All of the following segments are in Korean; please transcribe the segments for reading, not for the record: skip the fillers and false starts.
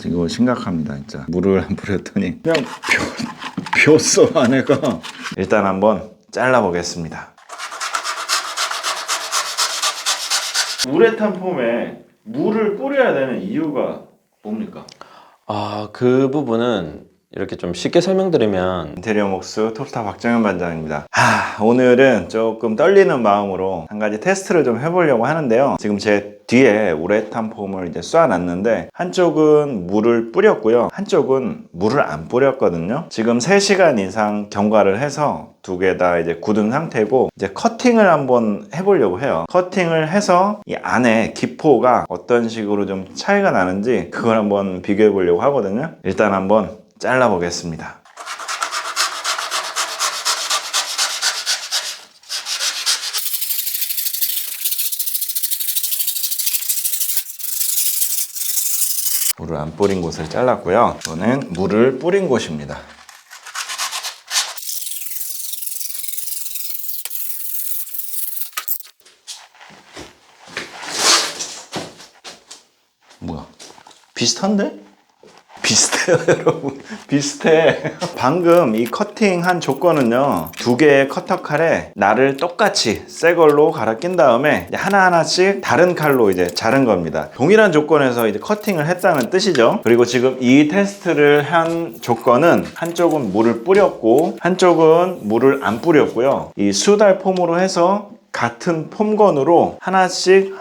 이거 심각합니다 진짜. 물을 안 뿌렸더니 그냥 폈어 안에가. 일단 한번 잘라 보겠습니다. 우레탄 폼에 물을 뿌려야 되는 이유가 뭡니까? 그 부분은 이렇게 좀 쉽게 설명드리면 인테리어 목수 톱스타 박정현 반장입니다. 오늘은 조금 떨리는 마음으로 한 가지 테스트를 좀 해보려고 하는데요. 지금 제 뒤에 우레탄 폼을 이제 쏴놨는데 한쪽은 물을 뿌렸고요, 한쪽은 물을 안 뿌렸거든요. 지금 3시간 이상 경과를 해서 두 개 다 이제 굳은 상태고, 이제 커팅을 한번 해보려고 해요. 커팅을 해서 이 안에 기포가 어떤 식으로 좀 차이가 나는지 그걸 한번 비교해 보려고 하거든요. 일단 한번 잘라 보겠습니다. 물을 안 뿌린 곳을 잘랐고요. 이거는 물을 뿌린 곳입니다. 뭐야? 비슷한데? 비슷해요 여러분, 비슷해. 방금 이 커팅한 조건은요, 두 개의 커터 칼에 날을 똑같이 새 걸로 갈아 낀 다음에 하나하나씩 다른 칼로 이제 자른 겁니다. 동일한 조건에서 이제 커팅을 했다는 뜻이죠. 그리고 지금 이 테스트를 한 조건은 한쪽은 물을 뿌렸고 한쪽은 물을 안 뿌렸고요. 이 수달 폼으로 해서 같은 폼건으로 하나씩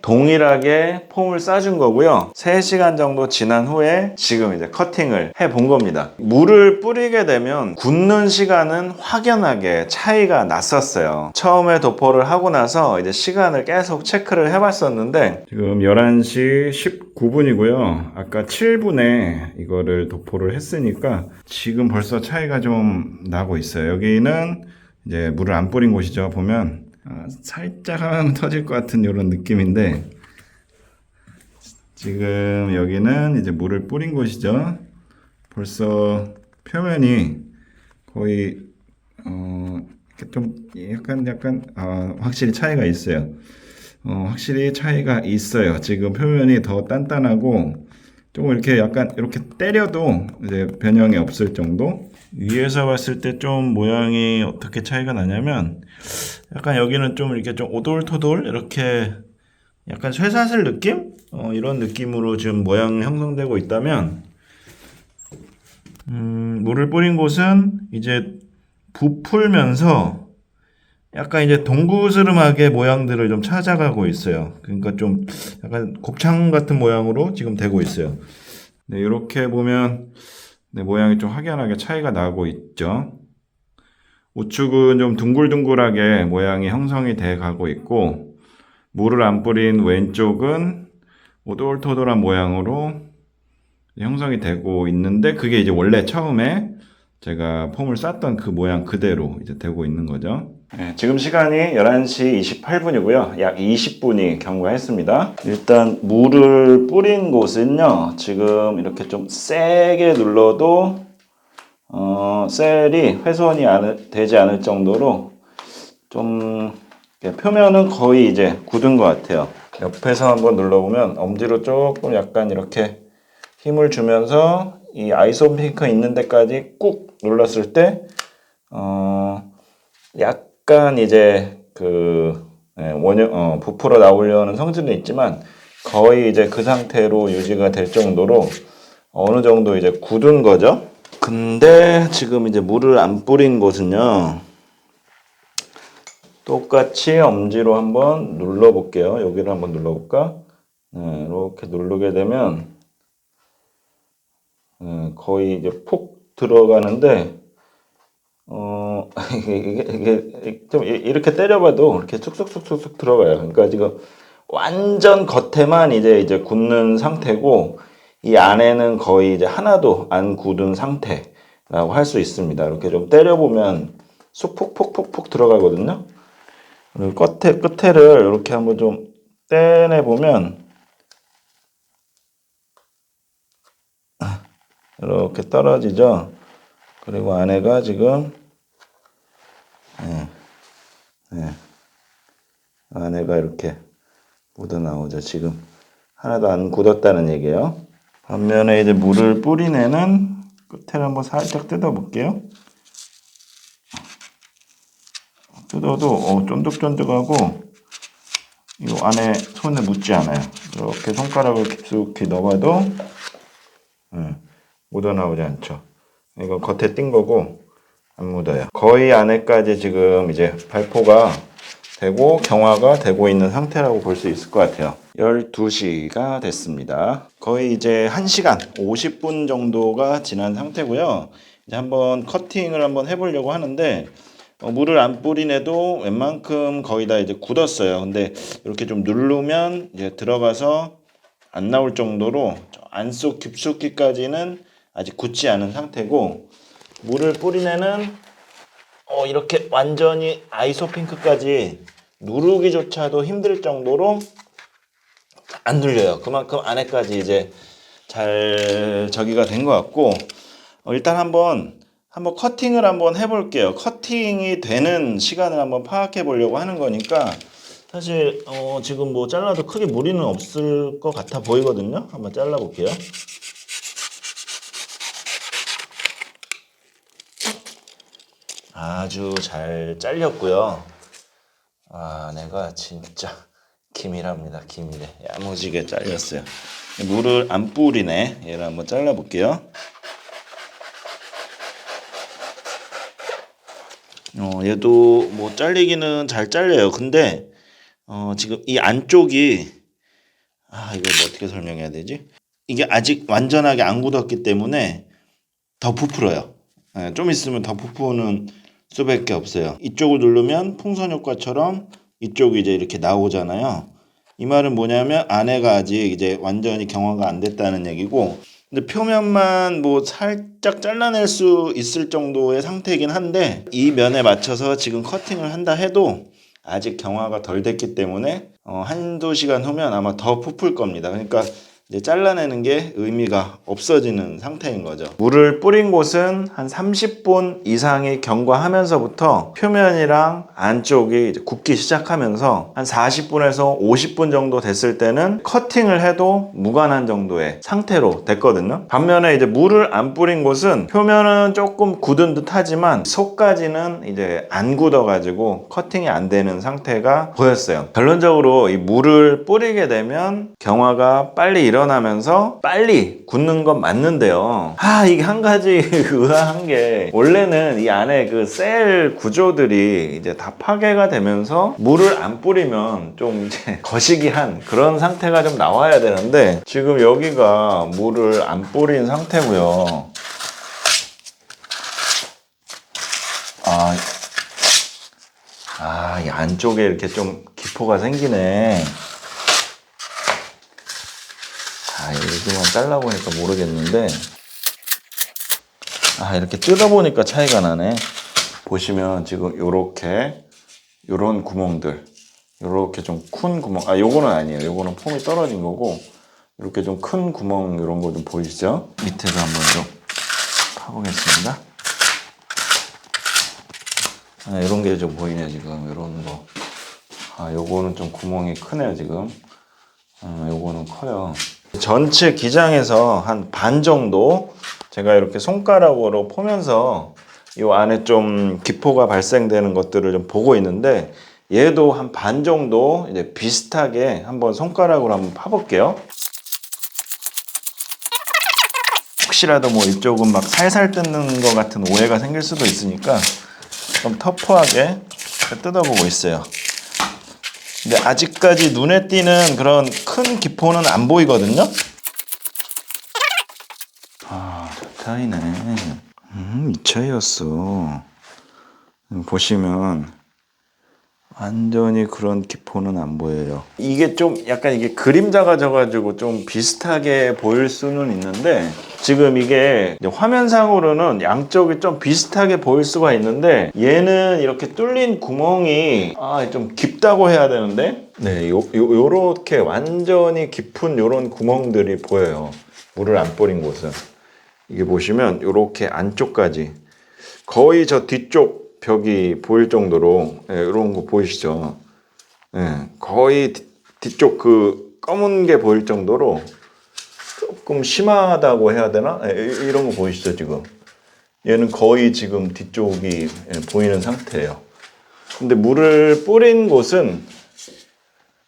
동일하게 폼을 싸준 거고요. 3시간 정도 지난 후에 지금 이제 커팅을 해 본 겁니다. 물을 뿌리게 되면 굳는 시간은 확연하게 차이가 났었어요. 처음에 도포를 하고 나서 이제 시간을 계속 체크를 해 봤었는데, 지금 11시 19분이고요. 아까 7분에 이거를 도포를 했으니까 지금 벌써 차이가 좀 나고 있어요. 여기는 이제 물을 안 뿌린 곳이죠. 보면 살짝 하면 터질 것 같은 이런 느낌인데, 지금 여기는 이제 물을 뿌린 곳이죠. 벌써 표면이 거의 좀 약간 확실히 차이가 있어요. 확실히 차이가 있어요. 지금 표면이 더 단단하고 조금 이렇게 약간 이렇게 때려도 이제 변형이 없을 정도. 위에서 봤을 때 좀 모양이 어떻게 차이가 나냐면, 약간 여기는 좀 이렇게 좀 오돌토돌 이렇게 약간 쇠사슬 느낌? 이런 느낌으로 지금 모양이 형성되고 있다면, 물을 뿌린 곳은 이제 부풀면서 약간 이제 동그스름하게 모양들을 좀 찾아가고 있어요. 그러니까 좀 약간 곱창 같은 모양으로 지금 되고 있어요. 네, 이렇게 보면 네, 모양이 좀 확연하게 차이가 나고 있죠. 우측은 좀 둥글둥글하게 모양이 형성이 돼 가고 있고, 물을 안 뿌린 왼쪽은 오돌토돌한 모양으로 형성이 되고 있는데, 그게 이제 원래 처음에 제가 폼을 쌌던 그 모양 그대로 이제 되고 있는 거죠. 네, 지금 시간이 11시 28분이고요. 약 20분이 경과했습니다. 일단 물을 뿌린 곳은요, 지금 이렇게 좀 세게 눌러도 셀이 훼손이 되지 않을 정도로 좀 표면은 거의 이제 굳은 것 같아요. 옆에서 한번 눌러보면 엄지로 조금 약간 이렇게 힘을 주면서 이 아이소핑크 있는 데까지 꾹 눌렀을 때 약간 이제 부풀어 나오려는 성질은 있지만 거의 이제 그 상태로 유지가 될 정도로 어느 정도 이제 굳은 거죠. 근데 지금 이제 물을 안 뿌린 곳은요, 똑같이 엄지로 한번 눌러 볼게요. 여기를 한번 눌러 볼까? 네, 이렇게 누르게 되면 거의 이제 폭 들어가는데, 이게 좀 이렇게 때려봐도 이렇게 쑥쑥쑥쑥 들어가요. 그러니까 지금 완전 겉에만 이제 굳는 상태고, 이 안에는 거의 이제 하나도 안 굳은 상태라고 할 수 있습니다. 이렇게 좀 때려보면 쑥폭폭폭폭 들어가거든요. 그리고 끝에를 이렇게 한번 좀 떼내보면 이렇게 떨어지죠. 그리고 안에가 지금 안에가 이렇게 묻어 나오죠. 지금 하나도 안 굳었다는 얘기예요. 반면에 이제 물을 뿌린 애는 끝을 한번 살짝 뜯어 볼게요. 뜯어도 쫀득쫀득하고 이 안에 손에 묻지 않아요. 이렇게 손가락을 깊숙이 넣어봐도 묻어나오지 않죠. 이거 겉에 띈 거고 안 묻어요. 거의 안에까지 지금 이제 발포가 되고 경화가 되고 있는 상태라고 볼 수 있을 것 같아요. 12시가 됐습니다. 거의 이제 1시간 50분 정도가 지난 상태고요. 이제 한번 커팅을 한번 해보려고 하는데 물을 안 뿌린 애도 웬만큼 거의 다 이제 굳었어요. 근데 이렇게 좀 누르면 이제 들어가서 안 나올 정도로 안쪽 깊숙이까지는 아직 굳지 않은 상태고, 물을 뿌린 애는 이렇게 완전히 아이소 핑크까지 누르기조차도 힘들 정도로 안 눌려요. 그만큼 안에까지 이제 잘 저기가 된 것 같고, 일단 한번 커팅을 한번 해볼게요. 커팅이 되는 시간을 한번 파악해 보려고 하는 거니까 사실 지금 뭐 잘라도 크게 무리는 없을 것 같아 보이거든요. 한번 잘라 볼게요. 아주 잘 잘렸고요. 내가 진짜 기밀합니다. 기밀해. 야무지게 잘렸어요. 물을 안 뿌리네. 얘를 한번 잘라 볼게요. 얘도 뭐 잘리기는 잘 잘려요. 근데 지금 이 안쪽이 이걸 뭐 어떻게 설명해야 되지? 이게 아직 완전하게 안 굳었기 때문에 더 부풀어요. 좀 있으면 더 부푸는 수밖에 없어요. 이쪽을 누르면 풍선 효과처럼 이쪽이 이제 이렇게 나오잖아요. 이 말은 뭐냐면 안에가 아직 이제 완전히 경화가 안 됐다는 얘기고, 근데 표면만 뭐 살짝 잘라낼 수 있을 정도의 상태이긴 한데, 이 면에 맞춰서 지금 커팅을 한다 해도 아직 경화가 덜 됐기 때문에 한두 시간 후면 아마 더 부풀 겁니다. 그러니까 이제 잘라내는 게 의미가 없어지는 상태인 거죠. 물을 뿌린 곳은 한 30분 이상이 경과하면서부터 표면이랑 안쪽이 이제 굳기 시작하면서 한 40분에서 50분 정도 됐을 때는 커팅을 해도 무관한 정도의 상태로 됐거든요. 반면에 이제 물을 안 뿌린 곳은 표면은 조금 굳은 듯 하지만 속까지는 이제 안 굳어가지고 커팅이 안 되는 상태가 보였어요. 결론적으로 이 물을 뿌리게 되면 경화가 빨리 일어나면서 빨리 굳는 건 맞는데요. 이게 한 가지 의아한 게, 원래는 이 안에 그 셀 구조들이 이제 다 파괴가 되면서 물을 안 뿌리면 좀 이제 거시기한 그런 상태가 좀 나와야 되는데, 지금 여기가 물을 안 뿌린 상태고요. 이 안쪽에 이렇게 좀 기포가 생기네. 여기만 잘라보니까 모르겠는데, 이렇게 뜯어보니까 차이가 나네. 보시면 지금 요렇게, 요런 구멍들, 요렇게 좀 큰 구멍, 요거는 아니에요. 요거는 폼이 떨어진 거고, 이렇게 좀 큰 구멍, 요런 거 좀 보이시죠? 밑에서 한번 좀 파보겠습니다. 이런 게 좀 보이네요, 지금. 요런 거. 요거는 좀 구멍이 크네요, 지금. 요거는 커요. 전체 기장에서 한 반 정도 제가 이렇게 손가락으로 포면서 이 안에 좀 기포가 발생되는 것들을 좀 보고 있는데, 얘도 한 반 정도 이제 비슷하게 한번 손가락으로 한번 파볼게요. 혹시라도 뭐 이쪽은 막 살살 뜯는 것 같은 오해가 생길 수도 있으니까 좀 터프하게 뜯어보고 있어요. 근데 아직까지 눈에 띄는 그런 큰 기포는 안 보이거든요. 저 차이네. 이 차이였어. 보시면 완전히 그런 기포는 안 보여요. 이게 좀 약간 이게 그림자가 져가지고 좀 비슷하게 보일 수는 있는데, 지금 이게 화면상으로는 양쪽이 좀 비슷하게 보일 수가 있는데, 얘는 이렇게 뚫린 구멍이 좀 깊다고 해야 되는데, 요렇게 완전히 깊은 요런 구멍들이 보여요. 물을 안 뿌린 곳은. 이게 보시면 요렇게 안쪽까지 거의 저 뒤쪽 벽이 보일 정도로, 이런 거 보이시죠? 거의 뒤쪽 그 검은 게 보일 정도로 조금 심하다고 해야 되나? 이런 거 보이시죠 지금? 얘는 거의 지금 뒤쪽이 보이는 상태예요. 근데 물을 뿌린 곳은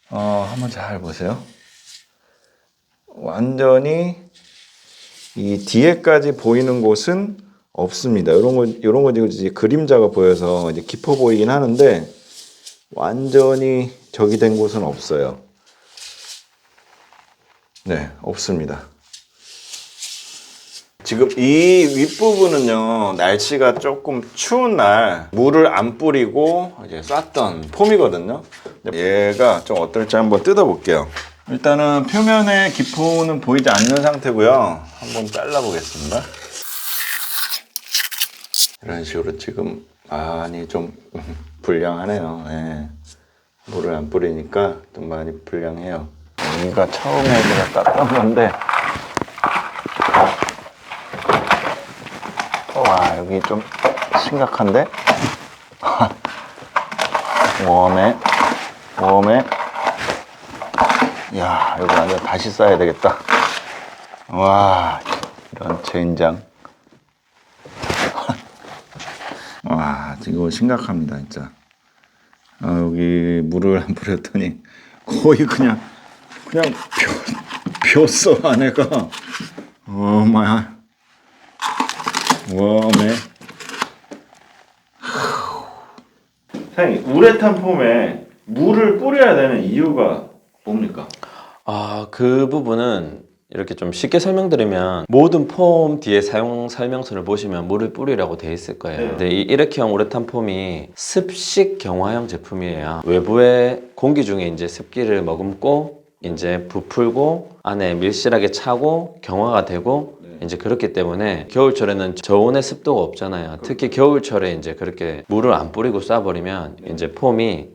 한번 잘 보세요. 완전히 이 뒤에까지 보이는 곳은 없습니다. 이런 거 지금 이제 그림자가 보여서 이제 깊어 보이긴 하는데 완전히 저기 된 곳은 없어요. 네, 없습니다. 지금 이 윗부분은요, 날씨가 조금 추운 날 물을 안 뿌리고 이제 쐈던 폼이거든요. 얘가 좀 어떨지 한번 뜯어볼게요. 일단은 표면의 기포는 보이지 않는 상태고요. 한번 잘라보겠습니다. 이런 식으로 지금 많이 좀 불량하네요. 네. 물을 안 뿌리니까 좀 많이 불량해요. 여기가 처음에 제가 땄던 건데, 와, 여기 좀 심각한데? 웜에. 이야, 여기 완전 다시 싸야 되겠다. 와, 이런 젠장. 와, 지금 심각합니다, 진짜. 여기 물을 안 뿌렸더니 거의 그냥 벼었어, 안에가. 마야. 웜에. 사장님, 우레탄 폼에 물을 뿌려야 되는 이유가 뭡니까? 그 부분은 이렇게 좀 쉽게 설명드리면 모든 폼 뒤에 사용 설명서를 보시면 물을 뿌리라고 되어 있을 거예요. 네. 근데 이 일회형 우레탄 폼이 습식 경화형 제품이에요. 외부의 공기 중에 이제 습기를 머금고 이제 부풀고 안에 밀실하게 차고 경화가 되고 이제 그렇기 때문에 겨울철에는 저온의 습도가 없잖아요. 특히 겨울철에 이제 그렇게 물을 안 뿌리고 쏴버리면 이제 폼이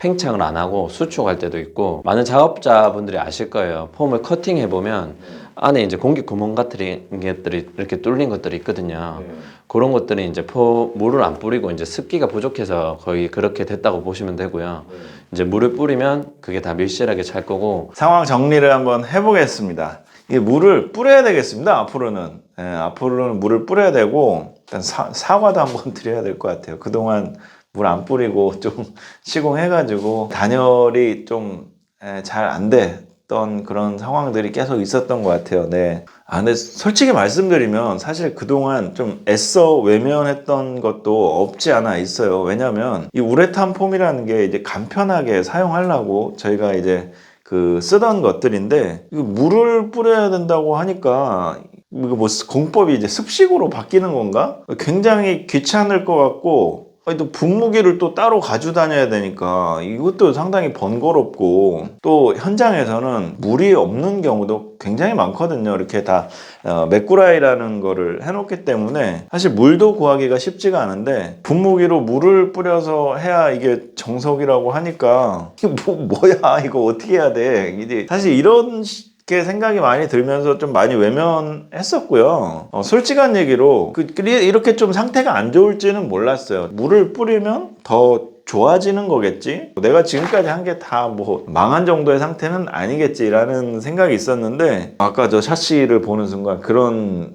팽창을 안 하고 수축할 때도 있고, 많은 작업자분들이 아실 거예요. 폼을 커팅해 보면 안에 이제 공기 구멍 같은 것들이 이렇게 뚫린 것들이 있거든요. 그런 것들이 이제 물을 안 뿌리고 이제 습기가 부족해서 거의 그렇게 됐다고 보시면 되고요. 이제 물을 뿌리면 그게 다 밀실하게 찰 거고. 상황 정리를 한번 해보겠습니다. 이 물을 뿌려야 되겠습니다. 앞으로는. 앞으로는 물을 뿌려야 되고, 일단 사과도 한번 드려야 될 것 같아요. 그동안 물 안 뿌리고 좀 시공해가지고 단열이 좀 잘 안 됐던 그런 상황들이 계속 있었던 것 같아요. 네. 근데 솔직히 말씀드리면 사실 그동안 좀 애써 외면했던 것도 없지 않아 있어요. 왜냐면 이 우레탄 폼이라는 게 이제 간편하게 사용하려고 저희가 이제 쓰던 것들인데, 이거 물을 뿌려야 된다고 하니까 이거 뭐 공법이 이제 습식으로 바뀌는 건가? 굉장히 귀찮을 것 같고, 또 분무기를 또 따로 가지고 다녀야 되니까 이것도 상당히 번거롭고, 또 현장에서는 물이 없는 경우도 굉장히 많거든요. 이렇게 다 메꾸라이라는 거를 해놓기 때문에 사실 물도 구하기가 쉽지가 않은데, 분무기로 물을 뿌려서 해야 이게 정석이라고 하니까 이게 뭐야 이거 어떻게 해야 돼. 이제 사실 이런 게 생각이 많이 들면서 좀 많이 외면했었고요. 솔직한 얘기로 이렇게 좀 상태가 안 좋을지는 몰랐어요. 물을 뿌리면 더 좋아지는 거겠지? 내가 지금까지 한 게 다 뭐 망한 정도의 상태는 아니겠지라는 생각이 있었는데, 아까 저 샤시를 보는 순간 그런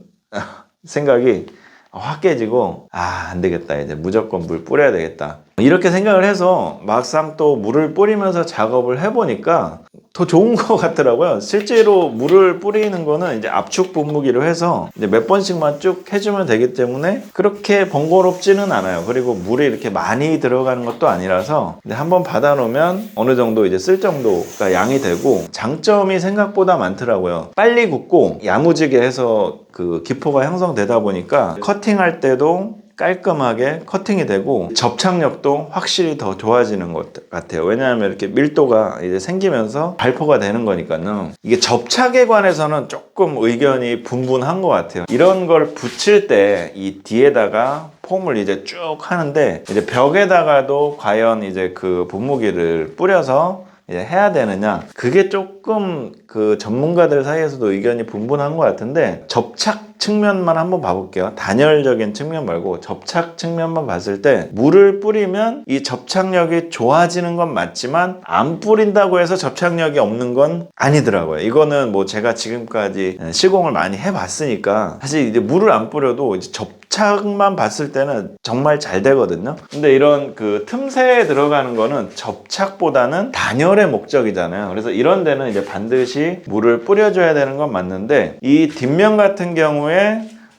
생각이 확 깨지고, 안 되겠다, 이제 무조건 물 뿌려야 되겠다, 이렇게 생각을 해서 막상 또 물을 뿌리면서 작업을 해보니까 더 좋은 것 같더라고요. 실제로 물을 뿌리는 거는 이제 압축 분무기로 해서 이제 몇 번씩만 쭉 해주면 되기 때문에 그렇게 번거롭지는 않아요. 그리고 물이 이렇게 많이 들어가는 것도 아니라서 한번 받아놓으면 어느 정도 이제 쓸 정도가 양이 되고, 장점이 생각보다 많더라고요. 빨리 굽고 야무지게 해서 기포가 형성되다 보니까 커팅할 때도 깔끔하게 커팅이 되고 접착력도 확실히 더 좋아지는 것 같아요. 왜냐하면 이렇게 밀도가 이제 생기면서 발포가 되는 거니까요. 이게 접착에 관해서는 조금 의견이 분분한 것 같아요. 이런 걸 붙일 때 이 뒤에다가 폼을 이제 쭉 하는데, 이제 벽에다가도 과연 이제 분무기를 뿌려서 이제 해야 되느냐, 그게 조금 전문가들 사이에서도 의견이 분분한 것 같은데, 접착 측면만 한번 봐볼게요. 단열적인 측면 말고 접착 측면만 봤을 때 물을 뿌리면 이 접착력이 좋아지는 건 맞지만 안 뿌린다고 해서 접착력이 없는 건 아니더라고요. 이거는 뭐 제가 지금까지 시공을 많이 해봤으니까 사실 이제 물을 안 뿌려도 이제 접착만 봤을 때는 정말 잘 되거든요. 근데 이런 그 틈새에 들어가는 거는 접착보다는 단열의 목적이잖아요. 그래서 이런 데는 이제 반드시 물을 뿌려줘야 되는 건 맞는데 이 뒷면 같은 경우에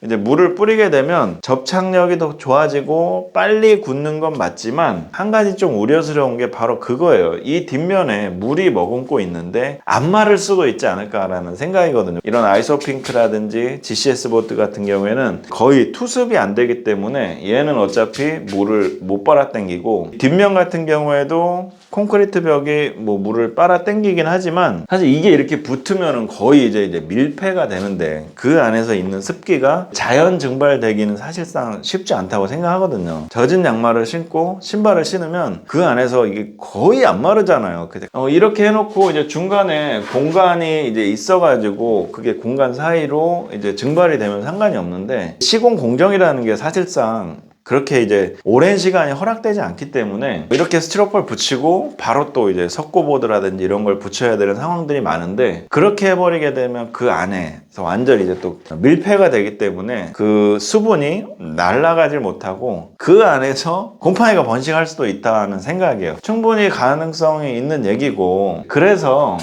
이제 물을 뿌리게 되면 접착력이 더 좋아지고 빨리 굳는 건 맞지만 한 가지 좀 우려스러운 게 바로 그거예요. 이 뒷면에 물이 머금고 있는데 안 마를 수도 있지 않을까라는 생각이거든요. 이런 아이소핑크라든지 GCS 보드 같은 경우에는 거의 투습이 안 되기 때문에 얘는 어차피 물을 못 빨아 당기고 뒷면 같은 경우에도 콘크리트 벽이 뭐 물을 빨아 당기긴 하지만 사실 이게 이렇게 붙으면은 거의 이제 밀폐가 되는데 그 안에서 있는 습기가 자연 증발되기는 사실상 쉽지 않다고 생각하거든요. 젖은 양말을 신고 신발을 신으면 그 안에서 이게 거의 안 마르잖아요. 이렇게 해놓고 이제 중간에 공간이 이제 있어가지고 그게 공간 사이로 이제 증발이 되면 상관이 없는데 시공 공정이라는 게 사실상 그렇게 이제 오랜 시간이 허락되지 않기 때문에 이렇게 스티로폴 붙이고 바로 또 이제 석고보드라든지 이런 걸 붙여야 되는 상황들이 많은데 그렇게 해버리게 되면 그 안에서 완전히 이제 또 밀폐가 되기 때문에 그 수분이 날아가질 못하고 그 안에서 곰팡이가 번식할 수도 있다는 생각이에요. 충분히 가능성이 있는 얘기고 그래서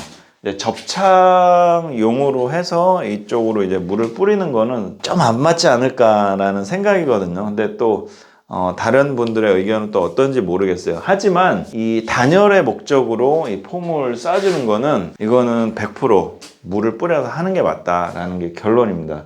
접착용으로 해서 이쪽으로 이제 물을 뿌리는 거는 좀 안 맞지 않을까라는 생각이거든요. 근데 또 다른 분들의 의견은 또 어떤지 모르겠어요. 하지만 이 단열의 목적으로 이 폼을 쏴주는 거는 이거는 100% 물을 뿌려서 하는 게 맞다라는 게 결론입니다.